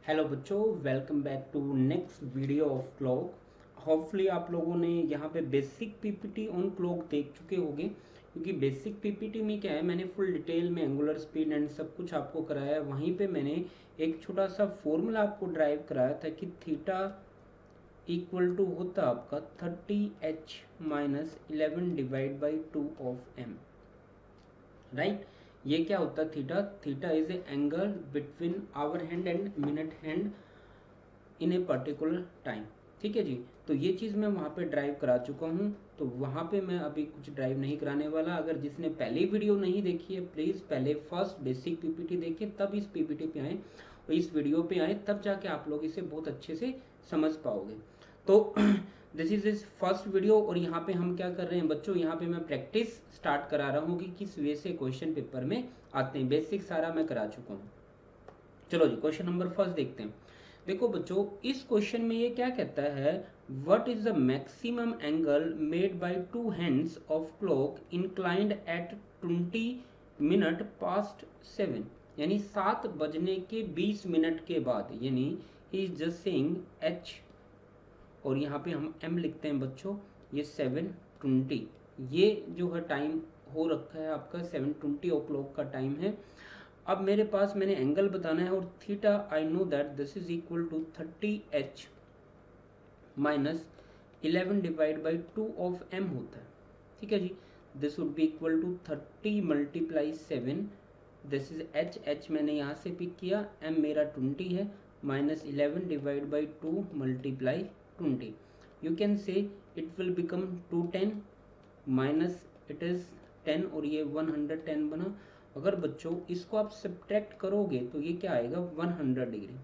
Hello बच्चों, welcome back to next video of clock. Hopefully आप लोगों ने यहाँ पे बेसिक पीपीटी ऑन क्लॉक देख चुके होंगे, क्योंकि बेसिक पीपीटी में क्या है, मैंने फुल डिटेल में एंगुलर स्पीड एंड सब कुछ आपको कराया है। वहीं पे मैंने एक छोटा सा फॉर्मूला आपको ड्राइव कराया था कि थीटा इक्वल टू होता आपका 30h-11 divide by 2 of m, right. ये क्या होता है theta? Theta is a angle between hour hand and minute hand in a particular time. ठीक है जी। तो ये चीज़ मैं वहाँ पे ड्राइव करा चुका हूँ, तो वहाँ पे मैं अभी कुछ ड्राइव नहीं कराने वाला। अगर जिसने पहले वीडियो नहीं देखी है, प्लीज़ पहले फर्स्ट बेसिक पीपीटी देखें, तब इस पीपीटी पे आए और इस वीडियो पे आए, तब जाके आप लोग इसे बहुत अच्छे से समझ पाओगे। तो this is is first video, और यहाँ पे हम क्या कर रहे हैं बच्चों, यहाँ पे मैं प्रैक्टिस स्टार्ट करा रहा हूँ कि किस वे से क्वेश्चन पेपर में आते हैं। बेसिक सारा मैं करा चुका हूँ। चलो जी, क्वेश्चन नंबर फर्स्ट देखते हैं। देखो बच्चों, इस क्वेश्चन में ये क्या कहता है, what is the maximum angle made by two hands of clock inclined at 20 minute past 7, यानी 7 बजने के 20 मिनट के बाद, यानी he is just saying H, और यहाँ पे हम एम लिखते हैं बच्चों, ये 7:20, ये जो है टाइम हो रखा है आपका 7:20 ओ क्लॉक का टाइम है। अब मेरे पास मैंने एंगल बताना है, और theta I know that this is equal to 30h-11 divide by 2 of m होता है। ठीक है जी। This would be equal to 30 × 7, this is H मैंने यहाँ से पिक किया, m मेरा 20 है, -11/2 × 20, you can say it will become 210 minus it is 10, और ये 110 बना। अगर बच्चों इसको आप सब्ट्रैक्ट करोगे तो ये क्या आएगा, 100 डिग्री,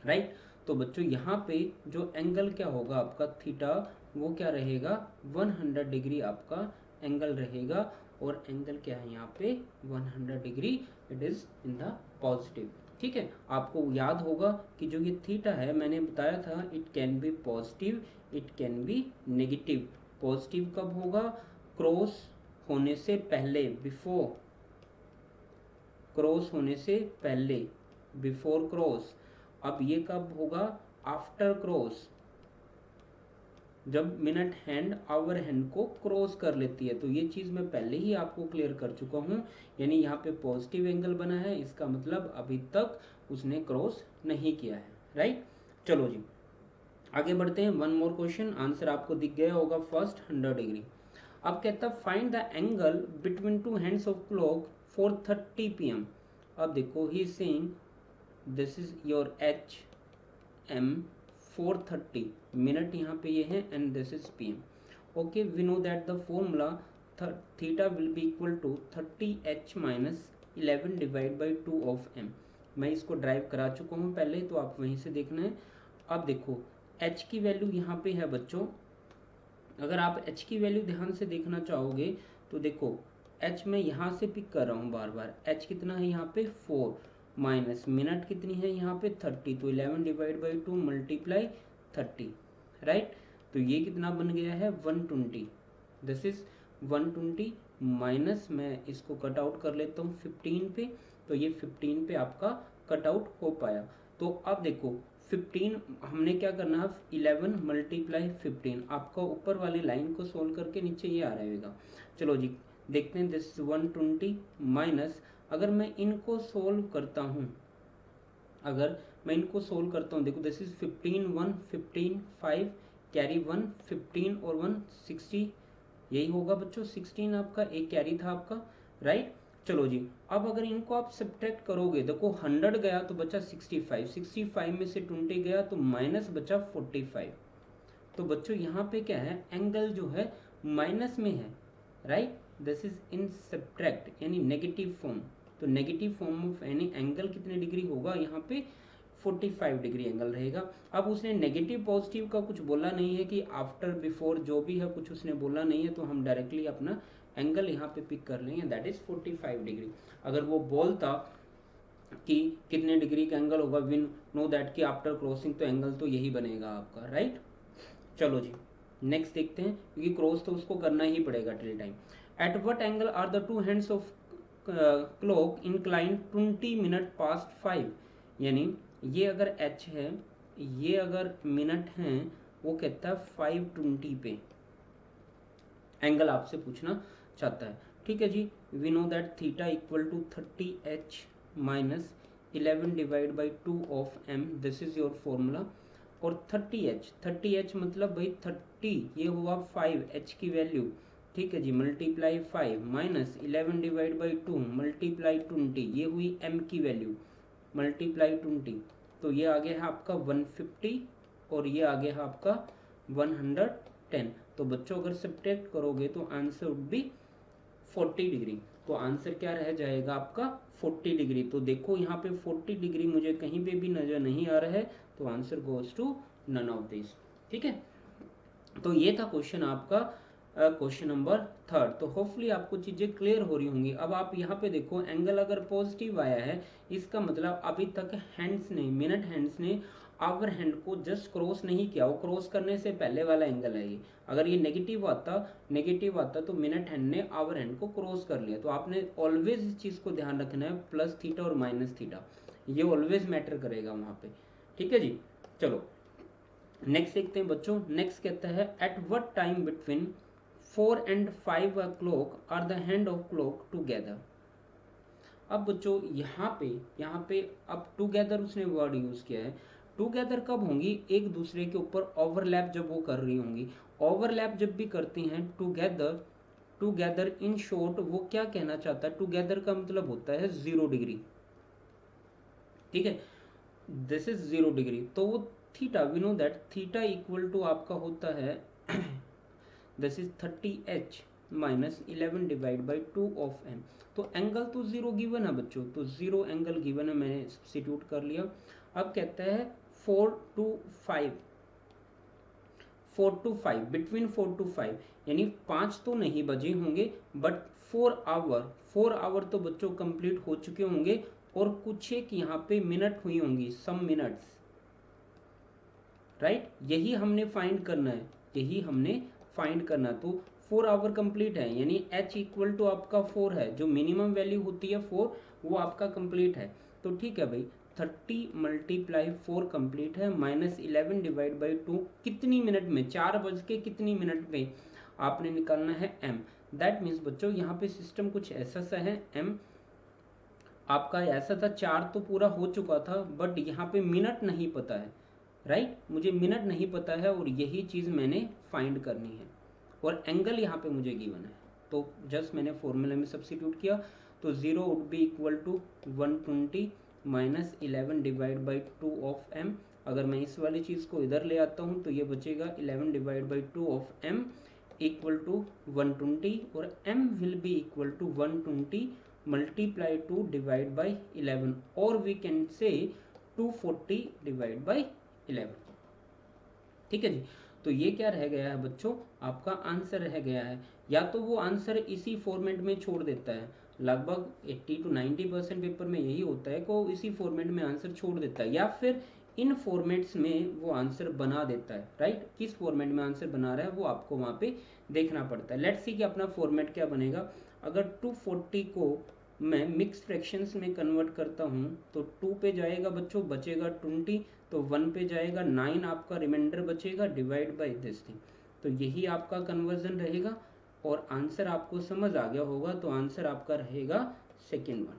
राइट। तो बच्चों यहाँ पे जो एंगल क्या होगा आपका थीटा, वो क्या रहेगा, 100 डिग्री आपका एंगल रहेगा। और एंगल क्या है यहाँ पे, 100 degree, it is in the positive. ठीक है, आपको याद होगा कि जो ये थीटा है, मैंने बताया था it can be positive, it can be negative. Positive कब होगा, क्रॉस होने से पहले, बिफोर, क्रॉस होने से पहले, बिफोर क्रॉस। अब ये कब होगा, आफ्टर क्रॉस, जब मिनट हैंड आवर हैंड को क्रॉस कर लेती है। तो ये चीज मैं पहले ही आपको क्लियर कर चुका हूं, यानी यहाँ पे पॉजिटिव एंगल बना है, इसका मतलब अभी तक उसने क्रॉस नहीं किया है, राइट। चलो जी, आगे बढ़ते हैं। वन मोर क्वेश्चन, आंसर आपको दिख गया होगा, फर्स्ट 100 डिग्री। अब कहता है find the angle between two hands of clock 4:30 PM। अब देखो he saying this is your H M, 4:30 minute यहाँ पे ये है, and this is PM। Okay, we know that the formula theta will be equal to 30h-11/2 of m। मैं इसको drive करा चुका हूँ पहले, तो आप वहीं से देखना है। अब देखो h की वैल्यू यहाँ पे है बच्चों, अगर आप h की वैल्यू ध्यान से देखना चाहोगे तो देखो h मैं यहाँ से पिक कर रहा हूँ बार बार, h कितना है यहाँ पे 4, माइनस मिनट कितनी है यहाँ पे 30, तो 11/2 मल्टीप्लाई 30, राइट। तो ये कितना बन गया है 120, दिस इज 120, माइनस मैं इसको कट आउट कर लेता हूँ 15 पे, तो ये 15 पे आपका कट आउट हो पाया। तो अब देखो 15 हमने क्या करना है, 11 मल्टीप्लाई 15, आपका ऊपर वाली लाइन को सोल्व करके नीचे ये आ रहेगा। चलो जी, देखते हैं। दिस 120 माइनस, अगर मैं इनको सोल्व करता हूँ, अगर मैं इनको सोल्व करता हूँ, देखो दिस इज 15 1 15 5 कैरी 1 15 और 1 60, यही होगा बच्चों 16, आपका एक कैरी था आपका, राइट। चलो जी, अब अगर इनको आप सब्ट्रैक्ट करोगे, देखो 100 गया तो बचा 65, 65 में से 20 गया तो माइनस बचा 45। तो बच्चों यहाँ पे क्या है, एंगल जो है माइनस में है, right. This is in subtract यानी नेगेटिव फॉर्म। तो negative form of any angle कितने डिग्री होगा यहाँ पे, 45 डिग्री एंगल रहेगा। अब उसने नेगेटिव पॉजिटिव का कुछ बोला नहीं है कि आफ्टर बिफोर जो भी है कुछ उसने बोला नहीं है, तो हम डायरेक्टली अपना एंगल यहाँ पे पिक कर लेंगे, दैट इज 45 डिग्री। अगर वो बोलता कि कितने डिग्री का एंगल होगा, विन नो दैट कि आफ्टर क्रॉसिंग, तो एंगल तो यही बनेगा आपका, राइट। चलो जी, नेक्स्ट देखते हैं, क्योंकि क्रॉस तो उसको करना ही पड़ेगा till time. At what angle are the two hands of clock inclined 20 minute past 5, यानी ये अगर h है, ये अगर मिनट हैं, वो कहता है 520 पे एंगल आपसे पूछना चाहता है। ठीक है जी, we know that theta equal to 30h minus 11 divide by 2 of m, this is your formula. और 30h मतलब भाई 30, ये हुआ 5h की वैल्यू, ठीक है जी, multiply 5 minus 11 divide by 2 multiply 20, ये हुई m की वैल्यू मल्टीप्लाई 20, तो ये आ गया है आपका 150 और ये आ गया है आपका 110। तो बच्चों अगर सब्ट्रैक्ट करोगे तो आंसर वुड बी 40 डिग्री। तो आंसर क्या रह जाएगा आपका 40 डिग्री। तो देखो यहाँ पे 40 डिग्री मुझे कहीं पे भी नजर नहीं आ रहा है, तो answer goes to none of this. ठीक है, तो ये था क्वेश्चन आपका, क्वेश्चन नंबर 3। तो होपफुली आपको चीजें क्लियर हो रही होंगी। अब आप यहाँ पे देखो, एंगल अगर पॉजिटिव आया है, इसका मतलब अभी तक हैंड्स ने, मिनट हैंड्स ने आवर हैंड को जस्ट क्रॉस नहीं किया, वो क्रॉस करने से पहले वाला एंगल है ये। अगर ये नेगेटिव आता तो मिनट हैंड ने आवर हैंड को क्रॉस कर लिया। तो आपने ऑलवेज इस चीज को ध्यान रखना है, प्लस थीटा और माइनस थीटा, ये ऑलवेज मैटर करेगा वहां पे। ठीक है जी, चलो नेक्स्ट देखते हैं बच्चों। नेक्स्ट कहता है at what time between 4 and 5 o'clock are the hand of clock together. अब बच्चों यहाँ पे अब टूगेदर उसने वर्ड यूज किया है। टूगेदर कब होंगी? एक दूसरे के ऊपर ओवरलैप जब वो कर रही होंगी। ओवरलैप जब भी करती हैं टूगेदर इन शॉर्ट वो क्या कहना चाहता है? टूगेदर का मतलब होता है 0 डिग्री। ठीक है, दिस इज 0 डिग्री। तो वो theta, we know that theta equal to आपका होता है this is 30h minus 11 divide by 2 of m। तो एंगल तो 0 गिवन है बच्चों, तो 0 एंगल गिवन है, मैंने सब्स्टिट्यूट कर लिया। अब कहता है 4 to 5 बिटवीन 4 to 5, यानी 5 तो नहीं बजे होंगे, बट 4 आवर तो बच्चों कंप्लीट हो चुके होंगे, और कुछ एक यहाँ पे मिनट हुई होंगी, सम मिनट्स, राइट। यही हमने फाइंड करना। तो 4 आवर कंप्लीट है, यानी h इक्वल टू आपका 4 है, जो मिनिमम वैल्यू होती है 4, वो आपका कंप्लीट है। तो ठीक है भाई, 30 मल्टीप्लाई 4 कंप्लीट है, माइनस 11 डिवाइड बाई 2 कितनी मिनट में, 4 बज के कितनी मिनट में आपने निकालना है m। दैट मीन्स बच्चों यहाँ पे सिस्टम कुछ ऐसा सा है, m आपका ऐसा था, 4 तो पूरा हो चुका था, बट यहाँ पे मिनट नहीं पता है, राइट। मुझे मिनट नहीं पता है, और यही चीज़ मैंने फाइंड करनी है, और एंगल यहाँ पे मुझे गिवन है। तो जस्ट मैंने फॉर्मूले में सब्स्टिट्यूट किया, तो 0 would be equal to 120 minus 11 divide by 2 of m। अगर मैं इस वाली चीज़ को इधर ले आता हूँ तो ये बचेगा 11 divide by 2 of m equal to 120, और m will be equal to 120 multiply 2 divide by 11, और we can say 240 divide by 11। ठीक है जी, तो ये क्या रह गया है बच्चों? आपका आंसर रह गया है। या तो वो आंसर इसी फॉर्मेट में छोड़ देता है, लगभग 80 to 90% पेपर में यही होता है कि वो इसी फॉर्मेट में आंसर छोड़ देता है, या फिर इन फॉर्मेट्स में वो आंसर बना देता है, राइट। किस फॉर्मेट में आंसर बना रहा है वो आपको वहाँ पे देखना पड़ता है। लेट्स सी कि अपना फॉर्मेट क्या बनेगा। अगर 240 को मैं मिक्स फ्रैक्शंस में कन्वर्ट करता हूँ तो 2 पे जाएगा बच्चों, बचेगा 20, तो 1 पे जाएगा 9, आपका रिमाइंडर बचेगा, डिवाइड बाई दिस थिंग। तो यही आपका कन्वर्जन रहेगा, और आंसर आपको समझ आ गया होगा, तो आंसर आपका रहेगा सेकेंड वन।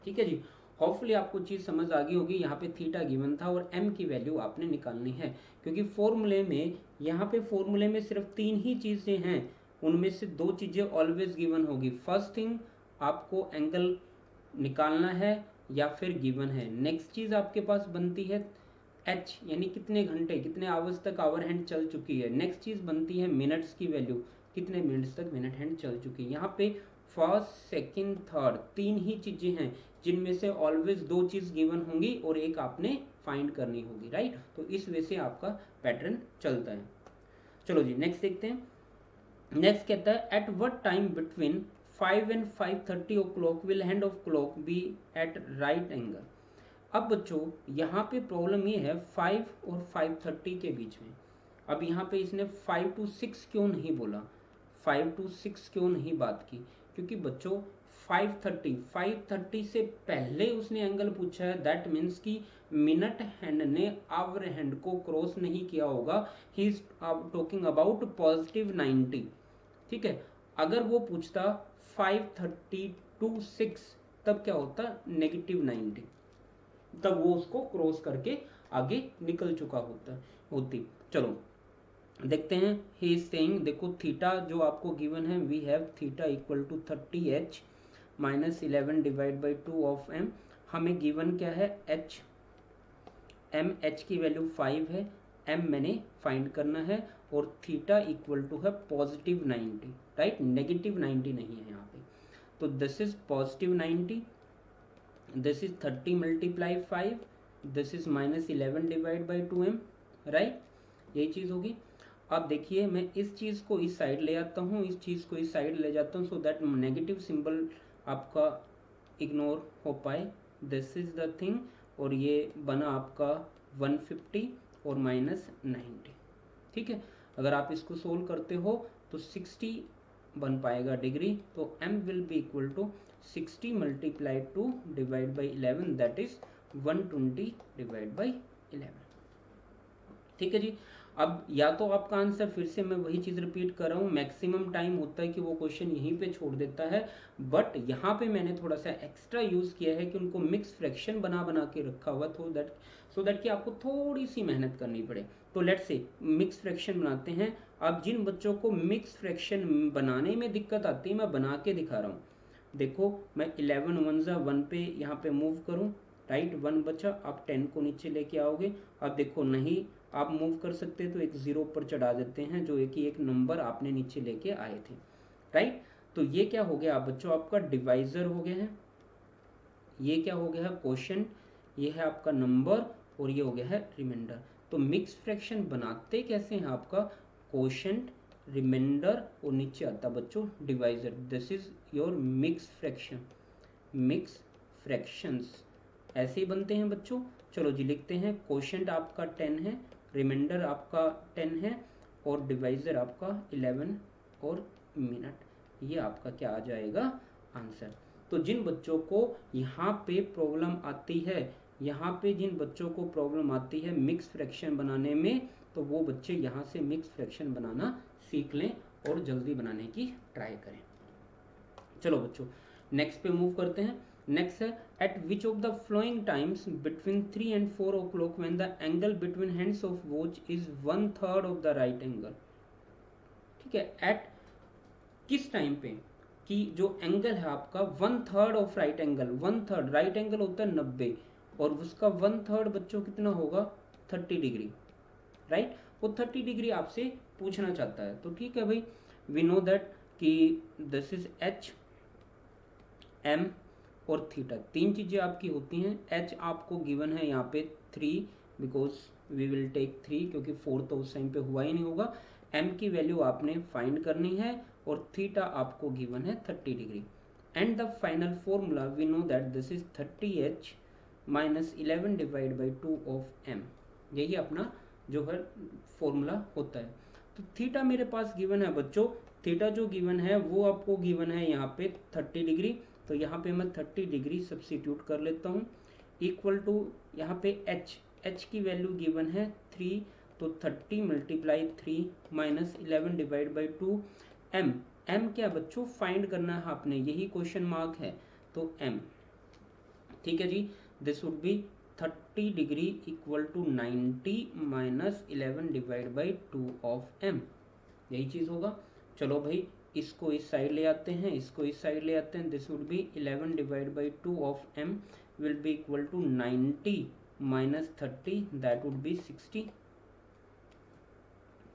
ठीक है जी, होपफुली आपको चीज़ समझ आ गई होगी। यहाँ पे थीटा गिवन था और m की वैल्यू आपने निकालनी है, क्योंकि फॉर्मूले में, यहाँ पे फॉर्मूले में सिर्फ 3 ही चीज़ें हैं, उनमें से 2 चीज़ें ऑलवेज गिवन होगी। फर्स्ट थिंग, आपको एंगल निकालना है या फिर गिवन है। नेक्स्ट चीज़ आपके पास बनती है h, यानी कितने घंटे, कितने आवर्स तक आवर हैंड चल चुकी है। नेक्स्ट चीज़ बनती है मिनट्स की वैल्यू, कितने मिनट्स तक मिनट हैंड चल चुकी है। यहाँ पे फर्स्ट, सेकंड, थर्ड 3 ही चीज़ें हैं, जिनमें से ऑलवेज 2 चीज़ गिवन होंगी और एक आपने फाइंड करनी होगी, राइट। तो इस वे से आपका पैटर्न चलता है। चलो जी नेक्स्ट देखते हैं। नेक्स्ट कहता है at what time between 5 and 5:30 o'clock will hand of clock be at right angle। अब बच्चों यहाँ पे प्रॉब्लम ये है 5 और 5:30 के बीच में। अब यहाँ पे इसने 5 to 6 क्यों नहीं बोला, 5 to 6 क्यों नहीं बात की? क्योंकि बच्चों 5:30 से पहले उसने एंगल पूछा है, दैट मीन्स कि मिनट हैंड ने आवर हैंड को क्रॉस नहीं किया होगा। He is talking about +90। ठीक है, अगर वो पूछता 5:30 to 6 तब क्या होता, -90, तब वो उसको क्रॉस करके आगे निकल चुका होती। चलो देखते हैं। ही इज सेइंग, देखो थीटा जो आपको गिवन है, we have theta equal to 30h -11 divide by 2 of m। हमें गिवन क्या है, h, m, h की वैल्यू 5 है, m मैंने फाइंड करना है, और थीटा इक्वल टू है +90, राइट, -90 नहीं है यहाँ पे। तो this is +90, this is 30 multiply 5, this is -11 divide by 2m, right, यही चीज होगी। अब देखिए मैं इस चीज को इस साइड ले आता हूँ, इस चीज को इस साइड ले जाता हूँ, सो दैट नेगेटिव सिंबल आपका इग्नोर हो पाए। दिस इज द थिंग, और ये बना आपका 150 और -90। ठीक है, अगर आप इसको सोल्व करते हो तो 60 बन पाएगा डिग्री। तो m will be equal to 60 multiply 2 divide by 11, that is 120 divide by 11। ठीक है जी। अब या तो आपका आंसर, फिर से मैं वही चीज रिपीट कर रहा हूँ, मैक्सिमम टाइम होता है कि वो क्वेश्चन यहीं पे छोड़ देता है, बट यहाँ पे मैंने थोड़ा सा एक्स्ट्रा यूज किया है कि उनको मिक्स फ्रैक्शन बना बना के रखा हुआ, सो दैट कि आपको थोड़ी सी मेहनत करनी पड़े। तो लेट्स से मिक्स फ्रैक्शन बनाते हैं। अब जिन बच्चों को मिक्स फ्रैक्शन बनाने में दिक्कत आती है, मैं बना के दिखा रहा हूँ। देखो मैं 11 1 1 पे यहाँ पे मूव करूँ, राइट, 1 बचा, आप 10 को नीचे लेके आओगे। अब देखो नहीं आप मूव कर सकते तो एक 0 पर चढ़ा देते हैं, जो एक नंबर आपने नीचे लेके आए थे, राइट। तो ये क्या हो गया बच्चों, आपका डिवाइजर हो गया है, ये क्या हो गया है क्वोशिएंट, ये है आपका नंबर, और ये हो गया है रिमाइंडर। तो मिक्स फ्रैक्शन बनाते कैसे हैं, आपका क्वोशिएंट, रिमाइंडर, और नीचे आता बच्चों divisor. This is your mix fraction, mix fractions ऐसे ही बनते हैं बच्चों। चलो जी लिखते हैं, क्वोशिएंट आपका 10 है, रिमाइंडर आपका 10 है, और डिवाइजर आपका 11 और मिनट। ये आपका क्या आ जाएगा आंसर। तो जिन बच्चों को यहाँ पे प्रॉब्लम आती है, यहाँ पे जिन बच्चों को प्रॉब्लम आती है मिक्स फ्रैक्शन बनाने में, तो वो बच्चे यहाँ से मिक्स फ्रैक्शन बनाना सीख लें और जल्दी बनाने की ट्राई करें। चलो बच्चों नेक्स्ट पे मूव करते हैं। नेक्स्ट है, eight which of the flowing times between 3 and 4 o'clock when the angle between hands of watch is 1/3 of the right angle. ठीक है, एट किस टाइम पे कि जो एंगल है आपका 1/3 of right angle, 1/3 right angle होता है 90, और उसका 1/3 बच्चों कितना होगा 30 डिग्री, राइट। वो 30 डिग्री आपसे पूछना चाहता है। तो ठीक है भाई, वी नो दैट कि दिस इज एच, एम और थीटा, तीन चीजें आपकी होती हैं। एच आपको गिवन है यहाँ पे 3, बिकॉज वी विल टेक 3, क्योंकि 4 तो उस टाइम पे हुआ ही नहीं होगा। एम की वैल्यू आपने फाइंड करनी है, और थीटा आपको गिवन है 30 degree. And the final formula we know that this is 30h -11 divide by 2 of m। यही अपना जो है फॉर्मूला होता है। तो थीटा मेरे पास गिवन है बच्चों, थीटा जो गिवन है वो आपको गिवन है यहाँ पे 30 डिग्री। तो यहाँ पे मैं 30 डिग्री सब्स्टिट्यूट कर लेता हूँ, इक्वल टू यहाँ पे h की वैल्यू गिवन है 3, तो 30 मल्टीप्लाई 3 -11 डिवाइड बाई 2 m क्या बच्चों फाइंड करना है आपने, यही क्वेश्चन मार्क है, तो m। ठीक है जी, this would be 30 degree equal to 90 -11 divide by 2 of m, यही चीज होगा। चलो भाई इसको इस साइड ले आते हैं, इसको इस साइड ले आते हैं। This would be 11 divide by 2 of m will be equal to 90 -30, that would be 60।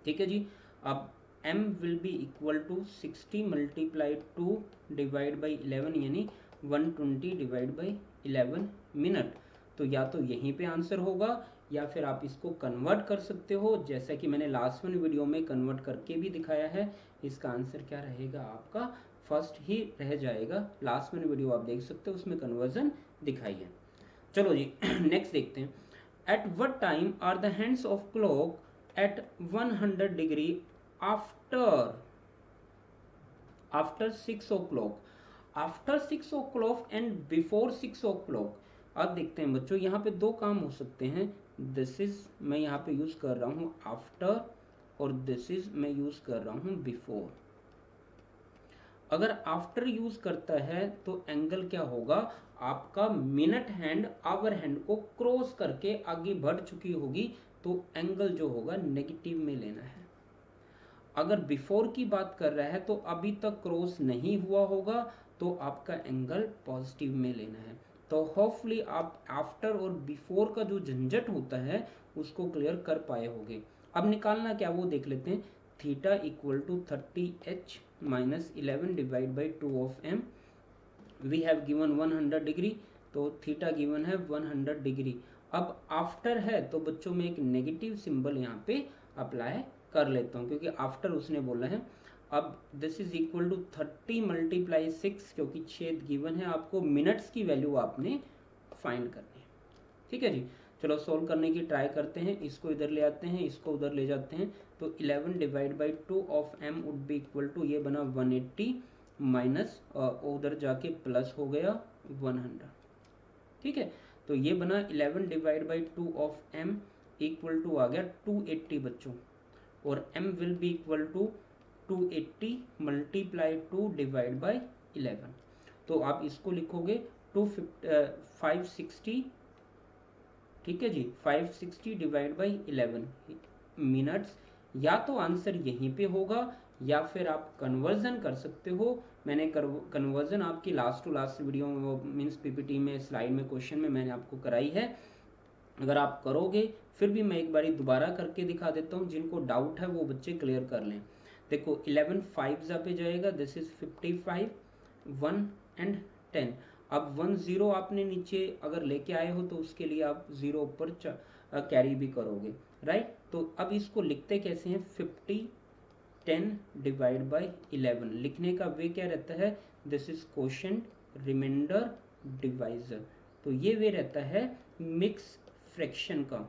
ठीक है जी, अब m will be equal to 60 multiply 2 divide by 11, यानी 120 डिवाइड बाई 11 मिनट। तो या तो यहीं पे आंसर होगा, या फिर आप इसको कन्वर्ट कर सकते हो, जैसा कि मैंने लास्ट वन वीडियो में कन्वर्ट करके भी दिखाया है। इसका आंसर क्या रहेगा आपका फर्स्ट ही रह जाएगा। लास्ट वन वीडियो आप देख सकते हो, उसमें कन्वर्जन दिखाई है। चलो जी नेक्स्ट देखते हैं। At what time are the hands of clock at 100 degree after 6 o'clock। After 6 o'clock and before 6 o'clock. अब देखते हैं बच्चों, यहाँ पे दो काम हो सकते हैं। दिस इज मैं यहाँ पे यूज कर रहा हूँ आफ्टर, और दिस इज मैं यूज कर रहा हूँ बिफोर। अगर आफ्टर यूज करता है तो एंगल क्या होगा, आपका मिनट हैंड आवर हैंड को क्रॉस करके आगे बढ़ चुकी होगी, तो एंगल जो होगा नेगेटिव में लेना है। अगर बिफोर की बात कर रहा है तो अभी तक क्रॉस नहीं हुआ होगा, तो आपका एंगल पॉजिटिव में लेना है। तो होपफुली आप आफ्टर और बिफोर का जो झंझट होता है उसको क्लियर कर पाए होंगे। अब निकालना क्या वो देख लेते हैं। Theta equal to 30h minus 11 divide by 2 of m. We have given 100 degree, तो थीटा गिवन है 100 डिग्री। अब आफ्टर है तो बच्चों में एक नेगेटिव सिंबल यहाँ पे अप्लाई कर लेता हूँ, क्योंकि आफ्टर उसने बोला है। अब this is equal to 30 multiply 6, क्योंकि छेद गिवन है, आपको मिनट्स की वैल्यू आपने फाइंड करनी है। ठीक है जी, चलो सोल्व करने की ट्राई करते हैं। इसको इधर ले आते हैं, इसको उधर ले जाते हैं, तो 11 divide by 2 of m would be equal to, ये बना 180 माइनस उधर जाके प्लस हो गया 100। ठीक है, तो ये बना 11 divide by 2 of M equal to आ गया 280 बच्चों, और m will be equal to 280 multiply 2 divide by 11। तो आप इसको लिखोगे 560, ठीक है जी, 560 डिवाइड बाई 11 मिनट्स। या तो आंसर यहीं पे होगा, या फिर आप कन्वर्जन कर सकते हो। मैंने कन्वर्जन आपकी लास्ट टू लास्ट वीडियो में, वो मीन्स पीपीटी में स्लाइड में क्वेश्चन में मैंने आपको कराई है। अगर आप करोगे फिर भी मैं एक बारी दोबारा करके दिखा देता हूँ, जिनको डाउट है वो बच्चे क्लियर कर लें। देखो 11 5 पे जाएगा, दिस इज 55, 1 एंड 10। अब 1 0 आपने नीचे अगर लेके आए हो तो उसके लिए आप 0 ऊपर कैरी भी करोगे, राइट। तो अब इसको लिखते कैसे हैं, 50 10 डिवाइड बाई 11। लिखने का वे क्या रहता है, this is quotient remainder divisor. तो ये वे रहता है मिक्स फ्रैक्शन का।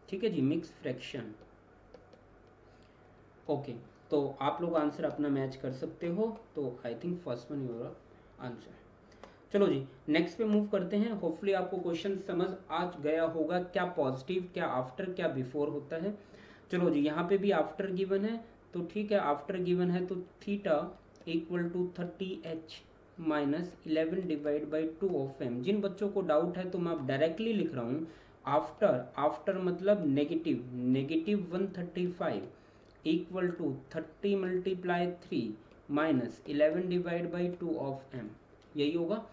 ठीक है जी, मिक्स फ्रैक्शन। ओके, तो आप लोग आंसर अपना मैच कर सकते हो। तो I think first one your answer. चलो जी, नेक्स्ट पे मूव करते हैं। होपफुली आपको क्वेश्चन समझ आ गया होगा, क्या पॉजिटिव, क्या आफ्टर, क्या बिफोर होता है। चलो जी, यहाँ पे भी आफ्टर गिवन है, तो ठीक है, आफ्टर गिवन है तो theta equal to 30h minus 11 divide by 2 of M. जिन बच्चों को डाउट है तो मैं डायरेक्टली लिख रहा हूँ आफ्टर। आफ्टर मतलब negative, negative 135 equal to 30 multiply 3 minus 11 divide by 2 of m, यही होगा।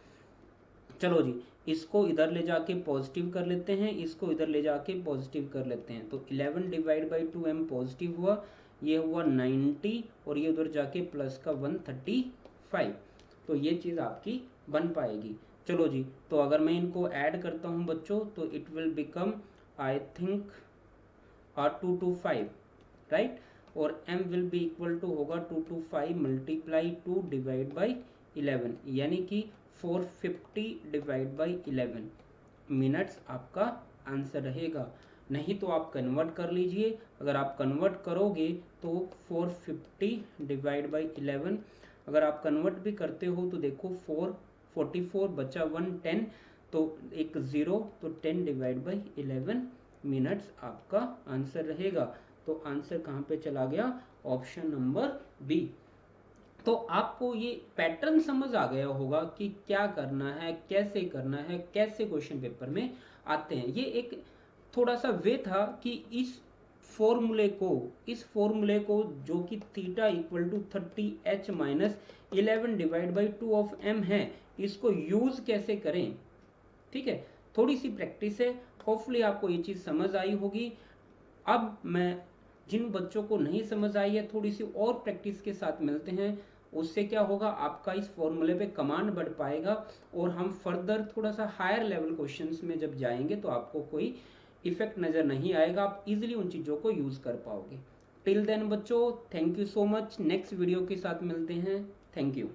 चलो जी, इसको इधर ले जाके पॉजिटिव कर लेते हैं, इसको इधर ले जाके पॉजिटिव कर लेते हैं। तो 11 डिवाइड बाई 2 एम पॉजिटिव हुआ, ये हुआ 90, और ये उधर जाके प्लस का 135। तो ये चीज़ आपकी बन पाएगी। चलो जी, तो अगर मैं इनको ऐड करता हूँ बच्चों, तो it will become I think 225, right. और m will be equal to होगा 225 मल्टीप्लाई 2 डिवाइड बाई 11, यानी कि 450 डिवाइड बाई 11 मिनट्स आपका आंसर रहेगा। नहीं तो आप कन्वर्ट कर लीजिए। अगर आप कन्वर्ट करोगे तो 450 डिवाइड बाई 11, अगर आप कन्वर्ट भी करते हो तो देखो 444 बचा 1 10, तो एक 0, तो 10 डिवाइड बाई 11 मिनट्स आपका आंसर रहेगा। तो आंसर कहाँ पे चला गया, ऑप्शन नंबर बी। तो आपको ये पैटर्न समझ आ गया होगा कि क्या करना है, कैसे करना है, कैसे क्वेश्चन पेपर में आते हैं। ये एक थोड़ा सा वे था कि इस फॉर्मूले को जो कि theta equal to 30h minus 11 divide by 2 of m है, इसको यूज कैसे करें। ठीक है, थोड़ी सी प्रैक्टिस है, होपफुली आपको ये चीज समझ आई होगी। अब मैं जिन बच्चों को नहीं समझ आई है, थोड़ी सी और प्रैक्टिस के साथ मिलते हैं। उससे क्या होगा, आपका इस फॉर्मूले पे कमांड बढ़ पाएगा, और हम फर्दर थोड़ा सा हायर लेवल क्वेश्चंस में जब जाएंगे तो आपको कोई इफेक्ट नजर नहीं आएगा, आप इजीली उन चीज़ों को यूज कर पाओगे। टिल देन बच्चों, thank you so much. Next video के साथ मिलते हैं। Thank you.